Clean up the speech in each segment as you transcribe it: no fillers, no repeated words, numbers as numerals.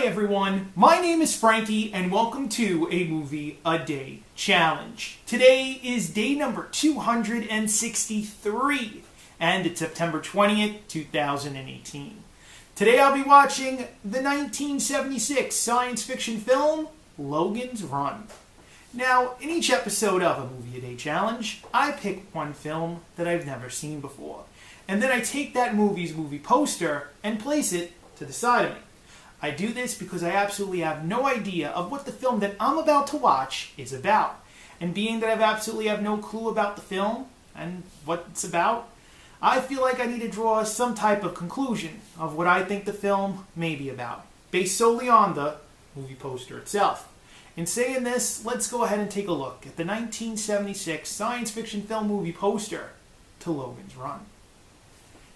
everyone, my name is Frankie and welcome to a Movie a Day Challenge. Today is day number 263 and it's September 20th, 2018. Today I'll be watching the 1976 science fiction film, Logan's Run. Now, in each episode of a Movie a Day Challenge, I pick one film that I've never seen before. And then I take that movie's movie poster and place it to the side of me. I do this because I absolutely have no idea of what the film that I'm about to watch is about. And being that I absolutely have no clue about the film and what it's about, I feel like I need to draw some type of conclusion of what I think the film may be about, based solely on the movie poster itself. In saying this, let's go ahead and take a look at the 1976 science fiction film movie poster to Logan's Run.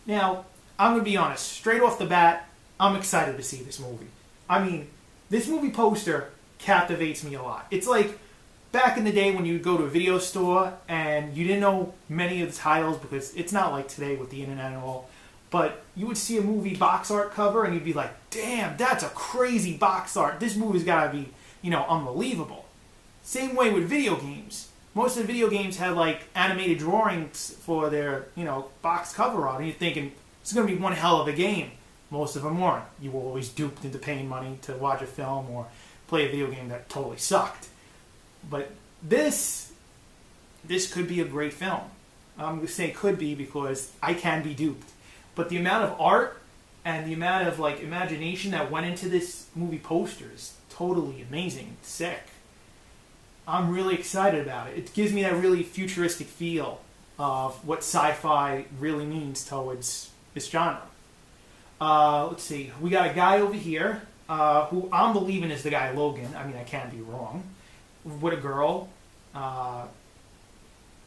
Now, I'm going to be honest, straight off the bat, I'm excited to see this movie. I mean, this movie poster captivates me a lot. It's like back in the day when you would go to a video store and you didn't know many of the titles because it's not like today with the internet and all, but you would see a movie box art cover and you'd be like, damn, that's a crazy box art. This movie's got to be, unbelievable. Same way with video games. Most of the video games had like animated drawings for their, box cover art, and you're thinking, it's going to be one hell of a game. Most of them weren't. You were always duped into paying money to watch a film or play a video game that totally sucked. But this could be a great film. I'm going to say could be because I can be duped. But the amount of art and the amount of imagination that went into this movie poster is totally amazing. It's sick. I'm really excited about it. It gives me that really futuristic feel of what sci-fi really means towards this genre. Let's see. We got a guy over here who I'm believing is the guy Logan. I mean, I can't be wrong. With a girl.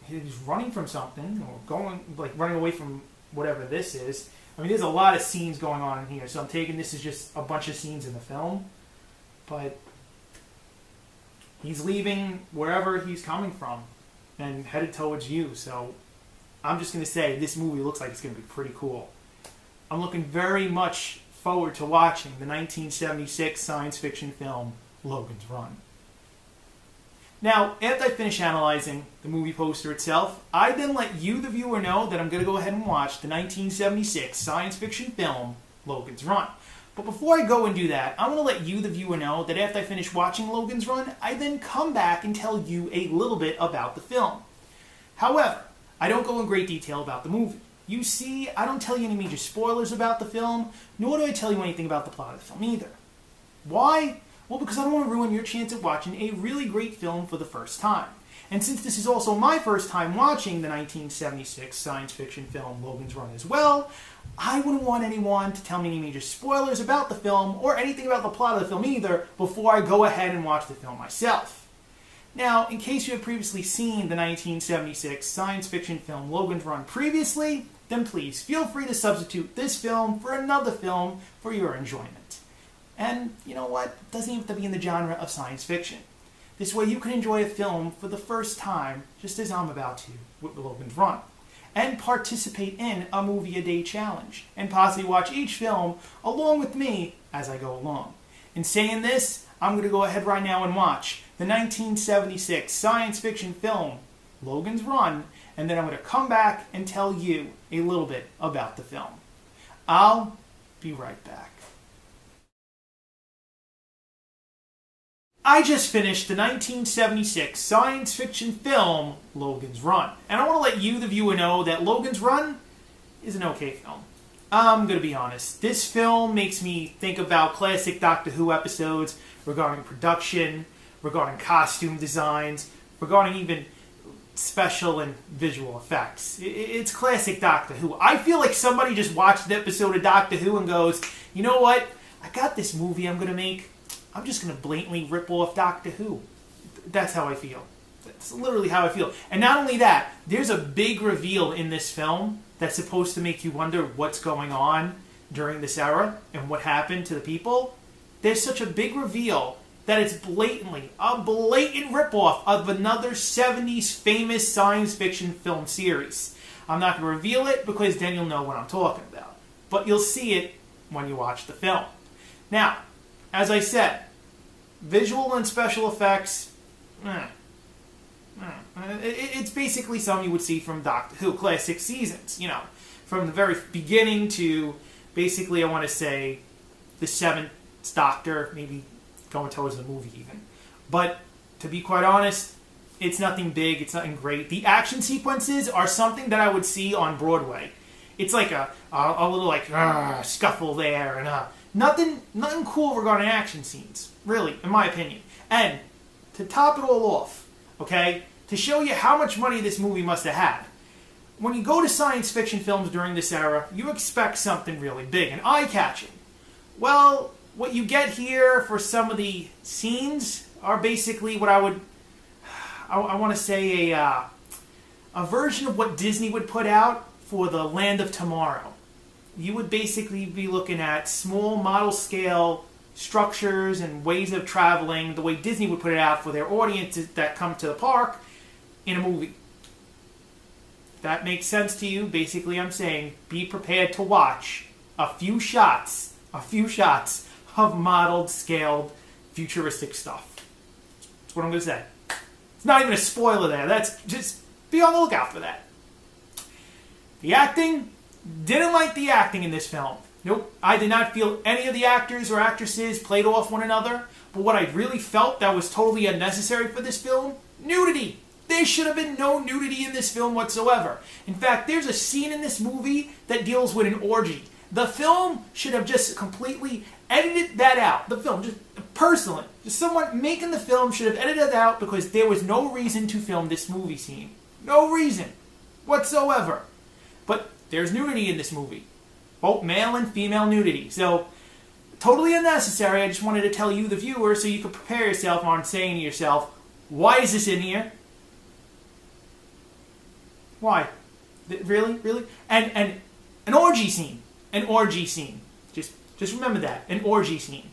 He's running from something or running away from whatever this is. I mean, there's a lot of scenes going on in here, so I'm taking this as just a bunch of scenes in the film. But he's leaving wherever he's coming from and headed towards you. So I'm just going to say this movie looks like it's going to be pretty cool. I'm looking very much forward to watching the 1976 science fiction film, Logan's Run. Now, after I finish analyzing the movie poster itself, I then let you, the viewer, know that I'm going to go ahead and watch the 1976 science fiction film, Logan's Run. But before I go and do that, I want to let you, the viewer, know that after I finish watching Logan's Run, I then come back and tell you a little bit about the film. However, I don't go in great detail about the movie. You see, I don't tell you any major spoilers about the film, nor do I tell you anything about the plot of the film either. Why? Well, because I don't want to ruin your chance of watching a really great film for the first time. And since this is also my first time watching the 1976 science fiction film Logan's Run as well, I wouldn't want anyone to tell me any major spoilers about the film or anything about the plot of the film either before I go ahead and watch the film myself. Now, in case you have previously seen the 1976 science fiction film Logan's Run previously, then please feel free to substitute this film for another film for your enjoyment. And you know what? It doesn't even have to be in the genre of science fiction. This way you can enjoy a film for the first time, just as I'm about to with Logan's Run, and participate in a Movie a Day Challenge, and possibly watch each film along with me as I go along. In saying this, I'm going to go ahead right now and watch the 1976 science fiction film, Logan's Run, and then I'm going to come back and tell you a little bit about the film. I'll be right back. I just finished the 1976 science fiction film, Logan's Run, and I want to let you, the viewer, know that Logan's Run is an okay film. I'm going to be honest. This film makes me think about classic Doctor Who episodes regarding production, regarding costume designs, regarding even special and visual effects. It's classic Doctor Who. I feel like somebody just watched an episode of Doctor Who and goes, you know what? I got this movie I'm going to make. I'm just going to blatantly rip off Doctor Who. That's how I feel. That's literally how I feel. And not only that, there's a big reveal in this film that's supposed to make you wonder what's going on during this era and what happened to the people. There's such a big reveal that it's blatantly a blatant ripoff of another 70s famous science fiction film series. I'm not going to reveal it because then you'll know what I'm talking about. But you'll see it when you watch the film. Now, as I said, visual and special effects, it's basically something you would see from Doctor Who, classic seasons, from the very beginning to basically, I want to say, the 7th Doctor, maybe going towards the movie even. But to be quite honest, it's nothing big, it's nothing great. The action sequences are something that I would see on Broadway. It's like a little like scuffle there, and nothing cool regarding action scenes, really, in my opinion. And to top it all off, okay, to show you how much money this movie must have had, when you go to science fiction films during this era, you expect something really big and eye-catching. Well, what you get here for some of the scenes are basically what I want to say a version of what Disney would put out for the Land of Tomorrow. You would basically be looking at small model scale structures and ways of traveling, the way Disney would put it out for their audiences that come to the park in a movie. If that makes sense to you, basically I'm saying be prepared to watch a few shots of modeled, scaled, futuristic stuff. That's what I'm going to say. It's not even a spoiler there. That's just be on the lookout for that. The acting, didn't like the acting in this film. Nope, I did not feel any of the actors or actresses played off one another. But what I really felt that was totally unnecessary for this film, nudity. There should have been no nudity in this film whatsoever. In fact, there's a scene in this movie that deals with an orgy. The film should have just completely edited that out. The film, just personally, someone making the film should have edited it out because there was no reason to film this movie scene. No reason whatsoever. But there's nudity in this movie. Both male and female nudity. So, totally unnecessary. I just wanted to tell you, the viewer, so you could prepare yourself on saying to yourself, why is this in here? Why? Really? Really? And an orgy scene. An orgy scene. Just remember that. An orgy scene.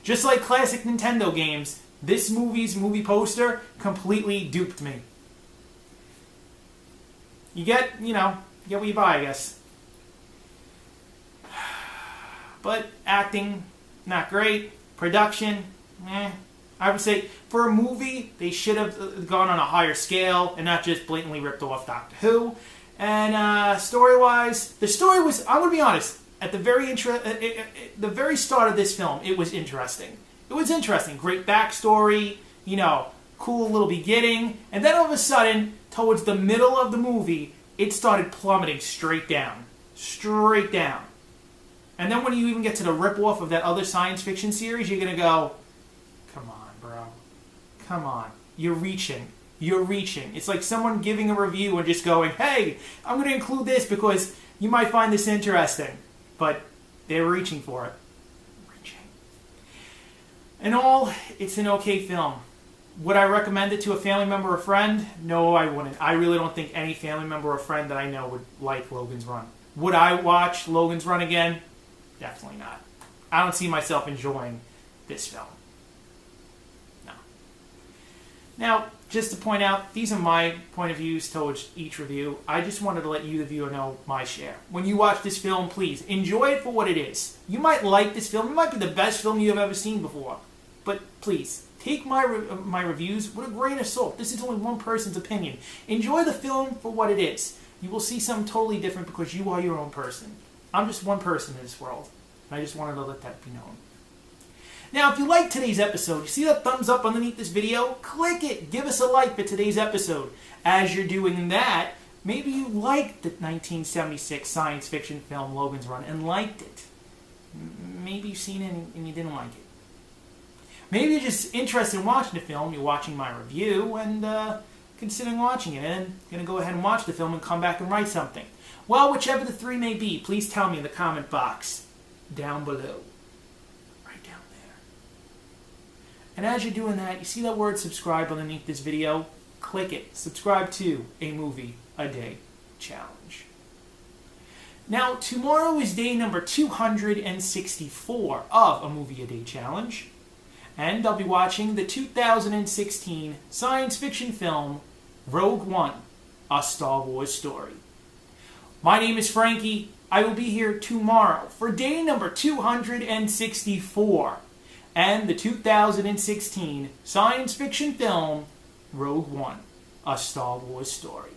Just like classic Nintendo games, this movie's movie poster completely duped me. You get what you buy, I guess. But acting, not great. Production, I would say for a movie, they should have gone on a higher scale and not just blatantly ripped off Doctor Who. And story-wise, the story was, I'm going to be honest, at the very start of this film, it was interesting. It was interesting. Great backstory, cool little beginning. And then all of a sudden, towards the middle of the movie, it started plummeting straight down. Straight down. And then when you even get to the rip-off of that other science fiction series, you're going to go, come on, bro. Come on. You're reaching. You're reaching. It's like someone giving a review and just going, hey, I'm going to include this because you might find this interesting. But they're reaching for it. Reaching. In all, it's an okay film. Would I recommend it to a family member or friend? No, I wouldn't. I really don't think any family member or friend that I know would like Logan's Run. Would I watch Logan's Run again? Definitely not. I don't see myself enjoying this film. No. Now, just to point out, these are my point of views towards each review. I just wanted to let you, the viewer, know my share. When you watch this film, please, enjoy it for what it is. You might like this film. It might be the best film you have ever seen before. But please, take my reviews with a grain of salt. This is only one person's opinion. Enjoy the film for what it is. You will see something totally different because you are your own person. I'm just one person in this world. And I just wanted to let that be known. Now, if you liked today's episode, you see that thumbs up underneath this video? Click it. Give us a like for today's episode. As you're doing that, maybe you liked the 1976 science fiction film Logan's Run and liked it. Maybe you've seen it and you didn't like it. Maybe you're just interested in watching the film, you're watching my review, and considering watching it, and going to go ahead and watch the film and come back and write something. Well, whichever the three may be, please tell me in the comment box down below. Right down there. And as you're doing that, you see that word subscribe underneath this video? Click it. Subscribe to A Movie A Day Challenge. Now, tomorrow is day number 264 of A Movie A Day Challenge. And I'll be watching the 2016 science fiction film Rogue One, A Star Wars Story. My name is Frankie. I will be here tomorrow for day number 264 and the 2016 science fiction film Rogue One, A Star Wars Story.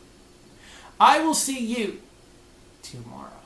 I will see you tomorrow.